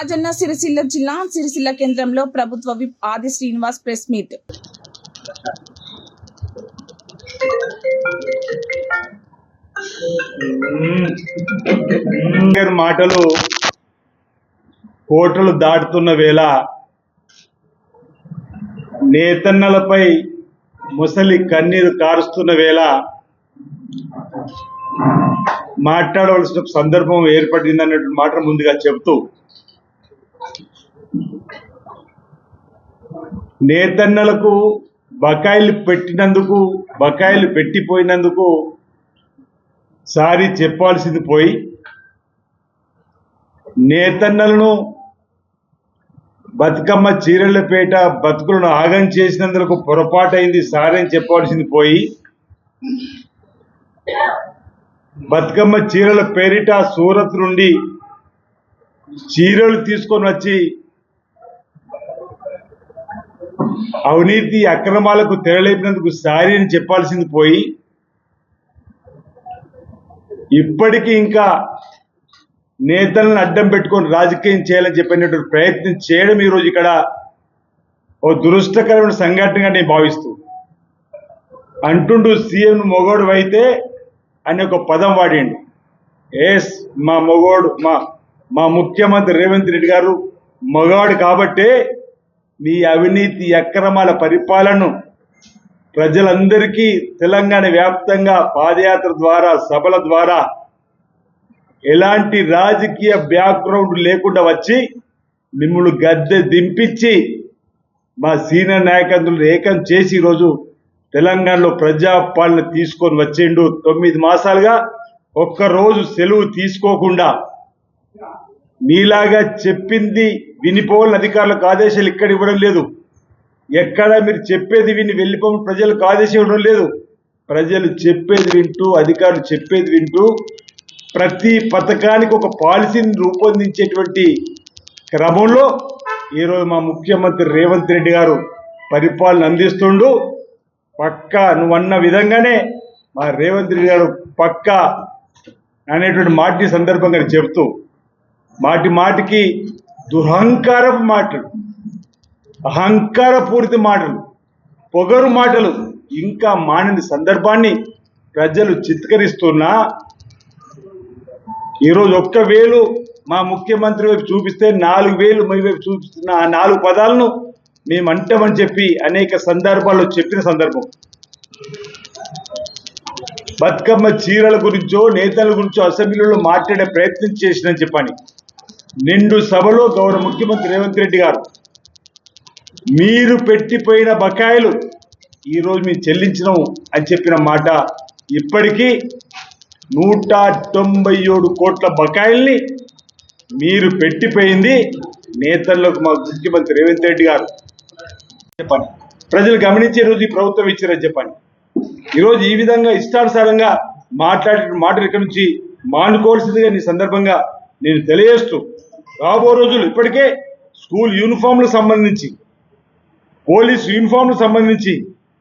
రాజన్న సిరిసిల్ల జిల్లా సిరిసిల్ల కేంద్రంలో ప్రభుత్వ విప్ ఆది శ్రీనివాస్ ప్రెస్ మీట్. మాటలు కోటలు దాటుతున్న వేళ నేతన్నలపై ముసలి కన్నీరు కారుస్తున్న వేళ మాట్లాడవలసిన సందర్భం ఏర్పడింది అన్నటువంటి మాట ముందుగా చెబుతూ, నేతన్నలకు బకాయిలు పెట్టినందుకు, బకాయిలు పెట్టిపోయినందుకు సారీ చెప్పాల్సింది పోయి, నేతన్నలను బతుకమ్మ చీరలపేట బతుకులను ఆగం చేసినందుకు పొరపాటైంది సారీ అని చెప్పాల్సింది పోయి, బతుకమ్మ చీరల పేరిట సూరత్ నుండి చీరలు తీసుకొని వచ్చి అవినీతి అక్రమాలకు తెరలేపినందుకు సారీ అని చెప్పాల్సింది పోయి, ఇప్పటికీ ఇంకా నేతలను అడ్డం పెట్టుకొని రాజకీయం చేయాలని చెప్పినటువంటి ప్రయత్నం చేయడం ఈరోజు ఇక్కడ ఓ దురదృష్టకరమైన సంఘటనగా నేను భావిస్తూ, అంటుండు సీఎం మొగోడు అయితే అని ఒక పదం వాడిండు. ఎస్, మా మొగోడు మా ముఖ్యమంత్రి రేవంత్ రెడ్డి గారు మగాడు కాబట్టే మీ అవినీతి అక్రమాల పరిపాలనను ప్రజలందరికీ తెలంగాణ వ్యాప్తంగా పాదయాత్ర ద్వారా, సభల ద్వారా, ఎలాంటి రాజకీయ బ్యాక్గ్రౌండ్ లేకుండా వచ్చి మిమ్మల్ని గద్దె దింపించి మా సీనియర్ నాయకులను ఏకం చేసి ఈరోజు తెలంగాణలో ప్రజాపాలన తీసుకొని వచ్చిండు. 9 మాసాలుగా ఒక్కరోజు సెలవు తీసుకోకుండా మీలాగా చెప్పింది వినిపోవాలని అధికారులకు ఆదేశాలు ఇక్కడ ఇవ్వడం లేదు. ఎక్కడ మీరు చెప్పేది విని వెళ్ళిపోవడం ప్రజలకు ఆదేశం ఇవ్వడం లేదు. ప్రజలు చెప్పేది వింటూ, అధికారులు చెప్పేది వింటూ ప్రతి పథకానికి ఒక పాలసీని రూపొందించేటువంటి క్రమంలో ఈరోజు మా ముఖ్యమంత్రి రేవంత్ రెడ్డి గారు పరిపాలన అందిస్తుండు. పక్కా నువ్వన్న విధంగానే మా రేవంత్ రెడ్డి గారు పక్కా అనేటువంటి మాట సందర్భంగా చెప్తూ, మాటికి దురహంకారపు మాటలు, అహంకారపూరిత మాటలు, పొగరు మాటలు ఇంకా మానిన సందర్భాన్ని ప్రజలు చిత్కరిస్తున్నా, ఈరోజు 1,000 మా ముఖ్యమంత్రి వైపు చూపిస్తే 4,000 మీ వైపు చూపిస్తున్న ఆ 4 పదాలను మేము అంటామని చెప్పి అనేక సందర్భాల్లో చెప్పిన సందర్భం. బతుకమ్మ చీరల గురించో నేతల గురించో అసెంబ్లీలో మాట్లాడే ప్రయత్నం చేసినని చెప్పని నిండు సభలో గౌరవ ముఖ్యమంత్రి రేవంత్ రెడ్డి గారు మీరు పెట్టిపోయిన బకాయిలు ఈరోజు మేము చెల్లించినాం అని చెప్పిన మాట, ఇప్పటికీ 197 కోట్ల బకాయిల్ని మీరు పెట్టిపోయింది నేతలకు మా ముఖ్యమంత్రి రేవంత్ రెడ్డి గారు చెప్పండి. ప్రజలు గమనించే రోజు ఈ ప్రభుత్వం ఇచ్చారని చెప్పండి. ఈరోజు ఈ విధంగా ఇష్టానుసారంగా మాట్లాడే మాటలు ఇక్కడి నుంచి మానుకోవాల్సిందిగా ఈ సందర్భంగా నేను తెలియజేస్తూ, రాబో రోజులు ఇప్పటికే స్కూల్ యూనిఫామ్లకు సంబంధించి, పోలీసు యూనిఫామ్లకు సంబంధించి,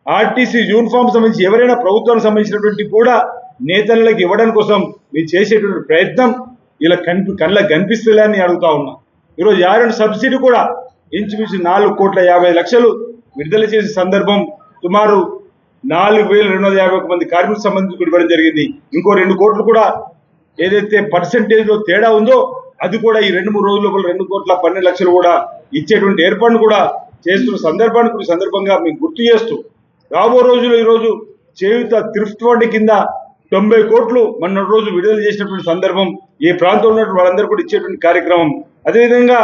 ఆర్టీసీ యూనిఫామ్ సంబంధించి ఎవరైనా ప్రభుత్వానికి సంబంధించినటువంటి కూడా నేతలకు ఇవ్వడం కోసం మీరు చేసేటువంటి ప్రయత్నం ఇలా కళ్ళకు కనిపిస్తుందని అడుగుతా ఉన్నా. ఈరోజు యారెంట్ సబ్సిడీ కూడా ఇంచుమించు 4,50,00,000 విడుదల చేసే సందర్భం, సుమారు 4,251 మంది కార్మికులకు సంబంధించి ఇవ్వడం జరిగింది. ఇంకో 2 కోట్లు కూడా ఏదైతే పర్సెంటేజ్లో తేడా ఉందో అది కూడా ఈ 2-3 రోజుల లోపల 2,12,00,000 కూడా ఇచ్చేటువంటి ఏర్పాటును కూడా చేస్తున్న సందర్భానికి సందర్భంగా మీకు గుర్తు చేస్తూ, రాబో రోజులు ఈరోజు చేయుత థ్రిఫ్ట్ ఫండ్ కింద 90 కోట్లు మొన్న రోజు విడుదల చేసినటువంటి సందర్భం, ఈ ప్రాంతంలో ఉన్నటువంటి వాళ్ళందరూ కూడా ఇచ్చేటువంటి కార్యక్రమం. అదేవిధంగా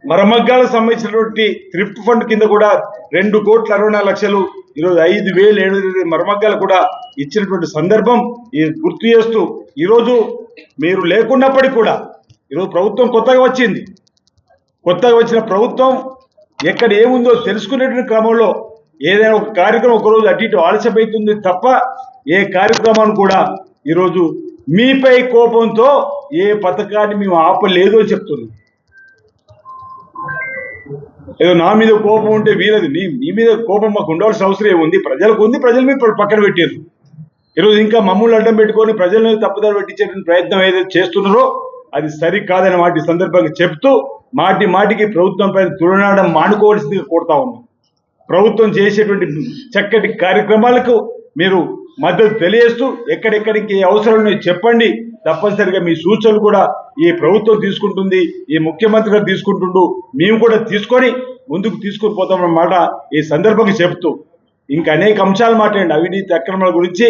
మరమగ్గాలకు సంబంధించినటువంటి థ్రిఫ్ట్ ఫండ్ కింద కూడా 2,64,00,000 ఈరోజు 5,720 మరమగ్గాలు కూడా ఇచ్చినటువంటి సందర్భం ఈ గుర్తు చేస్తూ, ఈరోజు మీరు లేకున్నప్పటికీ కూడా ఈరోజు ప్రభుత్వం కొత్తగా వచ్చింది. కొత్తగా వచ్చిన ప్రభుత్వం ఎక్కడ ఏముందో తెలుసుకునేటువంటి క్రమంలో ఏదైనా ఒక కార్యక్రమం ఒకరోజు అటు ఇటు ఆలస్యమవుతుంది తప్ప ఏ కార్యక్రమాన్ని కూడా ఈరోజు మీపై కోపంతో ఏ పథకాన్ని మేము ఆపలేదు అని చెప్తున్నాం. ఏదో నా మీద కోపం ఉంటే వీలది, నీ మీద కోపం మాకు ఉండాల్సిన అవసరం ఏముంది? ప్రజలకు ఉంది, ప్రజల మీద పక్కన పెట్టారు. ఈరోజు ఇంకా మమ్మల్ని అడ్డం పెట్టుకొని ప్రజలను తప్పుదారి పెట్టించేటువంటి ప్రయత్నం ఏదైతే చేస్తున్నారో అది సరికాదని మాట ఈ సందర్భంగా చెప్తూ మాటి మాటికి ప్రభుత్వం పైన తులనాడడం మానుకోవాల్సిందిగా కోరుతా ఉన్నాం. ప్రభుత్వం చేసేటువంటి చక్కటి కార్యక్రమాలకు మీరు మద్దతు తెలియజేస్తూ ఎక్కడెక్కడికి అవసరం ఉన్నాయో చెప్పండి. తప్పనిసరిగా మీ సూచనలు కూడా ఈ ప్రభుత్వం తీసుకుంటుంది, ఈ ముఖ్యమంత్రి గారు తీసుకుంటుండు, మేము కూడా తీసుకొని ముందుకు తీసుకుని పోతామన్నమాట ఈ సందర్భంగా చెప్తూ ఇంకా అనేక అంశాలు మాట్లాడండి. అవినీతి అక్రమాల గురించి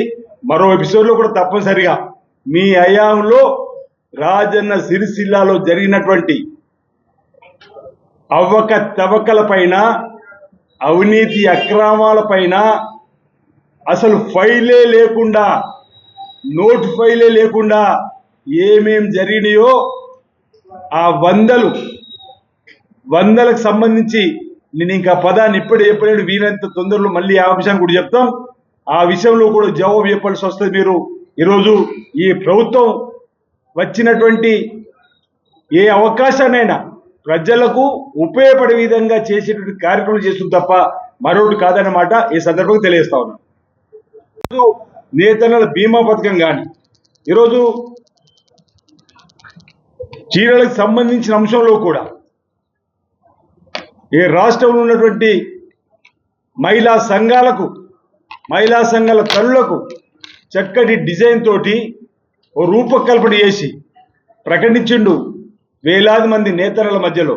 మరో ఎపిసోడ్లో కూడా తప్పనిసరిగా మీ హయాంలో రాజన్న సిరిసిల్లాలో జరిగినటువంటి అవకతవకల పైన, అవినీతి అక్రమాల పైన అసలు ఫైలే లేకుండా, నోట్ ఫైలే లేకుండా ఏమేం జరిగినాయో ఆ వందలకు సంబంధించి నేను ఇంకా పదాన్ని ఇప్పుడే చెప్పలేడు, వీరంత తొందరలో మళ్ళీ ఆ విషయాన్ని కూడా చెప్తాం. ఆ విషయంలో కూడా జవాబు చెప్పాల్సి వస్తుంది. మీరు ఈరోజు ఈ ప్రభుత్వం వచ్చినటువంటి ఏ అవకాశాన్నైనా ప్రజలకు ఉపయోగపడే విధంగా చేసేటువంటి కార్యక్రమం చేస్తుంది తప్ప మరొకటి కాదన్నమాట ఈ సందర్భంగా తెలియజేస్తా ఉన్నాను. నేతన్నల బీమా పథకం కానీ, ఈరోజు చీరలకు సంబంధించిన అంశంలో కూడా ఈ రాష్ట్రంలో ఉన్నటువంటి మహిళా సంఘాల తల్లులకు చక్కటి డిజైన్ తోటి ఓ రూపకల్పన చేసి ప్రకటించిండు. వేలాది మంది నేతన్నల మధ్యలో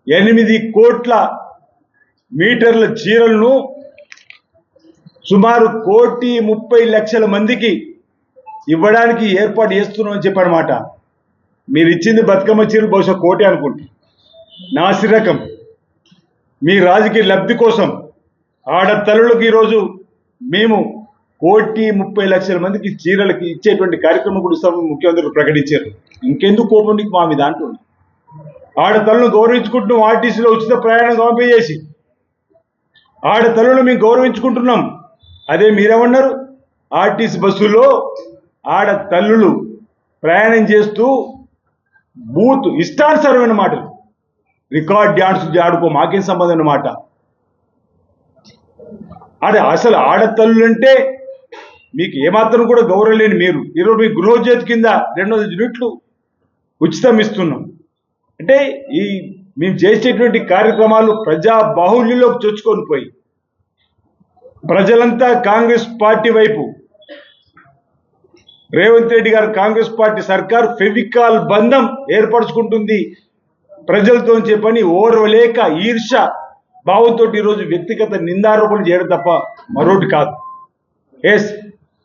8 కోట్ల మీటర్ల చీరలను సుమారు 1,30,00,000 మందికి ఇవ్వడానికి ఏర్పాటు చేస్తున్నామని చెప్పనమాట. మీరు ఇచ్చింది బతుకమ్మ చీరలు బహుశా 1 కోటి అనుకుంటా. నాసిరకం మీ రాజకీయ లబ్ధి కోసం ఆడతల్లులకు ఈరోజు మేము 1,30,00,000 మందికి చీరలకి ఇచ్చేటువంటి కార్యక్రమం కూడా ఇస్తామని ముఖ్యమంత్రి ప్రకటించారు. ఇంకెందుకు కోపం నీకు మా మీద అంటున్నాం. ఆడతల్లును గౌరవించుకుంటూ ఆర్టీసీలో ఉచిత ప్రయాణం పంపించేసి ఆడతల్లును మేము గౌరవించుకుంటున్నాం. అదే మీరేమన్నారు, ఆర్టీసీ బస్సుల్లో ఆడతల్లులు ప్రయాణం చేస్తూ బూత్ ఇష్టానుసారమైన మాటలు, రికార్డ్ డ్యాన్స్ ఆడుకో మాకేం సంబంధం అన్నమాట. అదే అసలు ఆడతల్లులు అంటే మీకు ఏమాత్రం కూడా గౌరవం లేని మీరు ఈరోజు మీ గృహజ్యోతి కింద 200 యూనిట్లు ఉచితం ఇస్తున్నాం. అంటే ఈ మేము చేసేటువంటి కార్యక్రమాలు ప్రజా బాహుళ్యంలోకి చొచ్చుకొని పోయి ప్రజలంతా కాంగ్రెస్ పార్టీ వైపు, రేవంత్ రెడ్డి గారు కాంగ్రెస్ పార్టీ సర్కార్ ఫెవికాల్ బంధం ఏర్పరచుకుంటుంది ప్రజలతో చెప్పని ఓర్వలేక ఈర్ష భావంతో ఈరోజు వ్యక్తిగత నిందారోపణలు చేయడం తప్ప మరొకటి కాదు.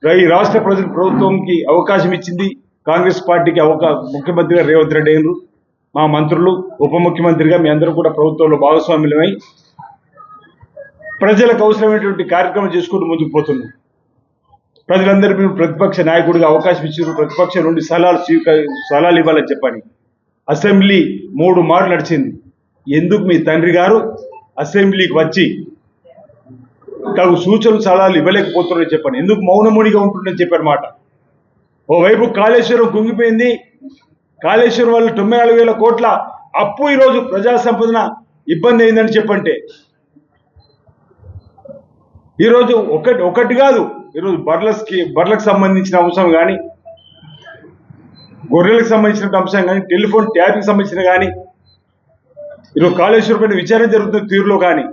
ఈ రాష్ట్ర ప్రజలు ప్రభుత్వంకి అవకాశం ఇచ్చింది, కాంగ్రెస్ పార్టీకి ముఖ్యమంత్రిగా రేవంత్ రెడ్డి అయినరు, మా మంత్రులు ఉప ముఖ్యమంత్రిగా మీ అందరూ కూడా ప్రభుత్వంలో భాగస్వామ్యులమై ప్రజలకు అవసరమైనటువంటి కార్యక్రమం చేసుకుంటూ ముందుకు పోతున్నాం. ప్రజలందరూ మీరు ప్రతిపక్ష నాయకుడిగా అవకాశం ఇచ్చారు, ప్రతిపక్షం నుండి సలహాలు ఇవ్వాలని చెప్పని అసెంబ్లీ 3 మార్లు నడిచింది. ఎందుకు మీ తండ్రి గారు అసెంబ్లీకి వచ్చి తగు సూచనలు సలహాలు ఇవ్వలేకపోతున్నారని చెప్పాను, ఎందుకు మౌనమునిగా ఉంటుందని చెప్పారన్నమాట. ఓవైపు కాళేశ్వరం కుంగిపోయింది, కాళేశ్వరం వల్ల 94,000 కోట్ల అప్పు ఈరోజు ప్రజా సంపదన ఇబ్బంది అయిందని చెప్పంటే, ఈరోజు ఒకటి కాదు, ఈరోజు బర్లకు సంబంధించిన అంశం కానీ, గొర్రెలకు సంబంధించిన అంశం కానీ, టెలిఫోన్ ట్యాపింగ్ సంబంధించిన కానీ, ఈరోజు కాళేశ్వరం పైన విచారణ జరుగుతున్న తీరులో కానీ,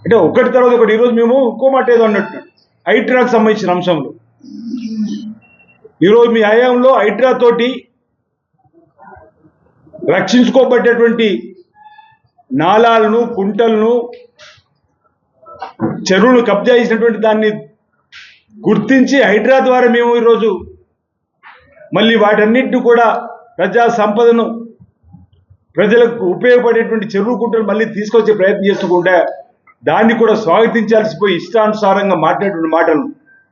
అంటే ఒకటి తర్వాత ఒకటి. ఈరోజు మేము ఇంకో మాట ఏదో అన్నట్టు హైడ్రాకు సంబంధించిన అంశంలో ఈరోజు మీ హయాంలో హైడ్రా తోటి రక్షించుకోబడ్డటువంటి నాలాలను, కుంటలను, చెరువులను కబ్జా చేసినటువంటి దాన్ని గుర్తించి హైడ్రా ద్వారా మేము ఈరోజు మళ్ళీ వాటన్నిటిని కూడా ప్రజా సంపదను, ప్రజలకు ఉపయోగపడేటువంటి చెరువు కుంటలు మళ్ళీ తీసుకొచ్చే ప్రయత్నం చేస్తుంటే దాన్ని కూడా స్వాగతించాల్సిపోయి ఇష్టానుసారంగా మాట్లాడేటువంటి మాటలు